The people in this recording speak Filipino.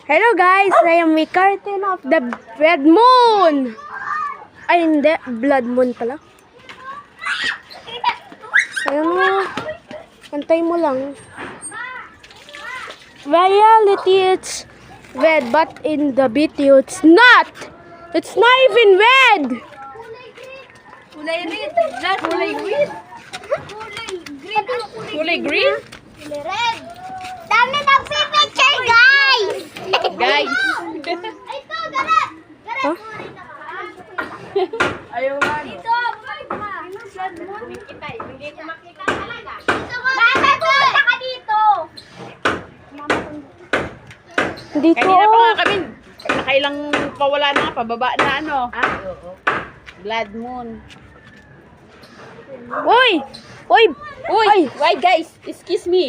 Hello guys, I am Carton of the Red Moon. Ay hindi, Blood Moon pala. Ayun mo, antay mo lang. Reality it's red, but in the video it's not. It's not even red. Kulay red. Kulay green. Kulay green? Kulay red. Dami ng picture, guys! Guys. Ito, garat! Garat! Huh? Ayaw nga. Dito, bumalik ka. Hindi ko makita talaga. Bakit pumunta ka dito? Dito. Kanina pa nga kami. Nakailang pawala na. Pababa na ano. Oo. Blood Moon. Uy! Uy! Uy! Why guys? Excuse me.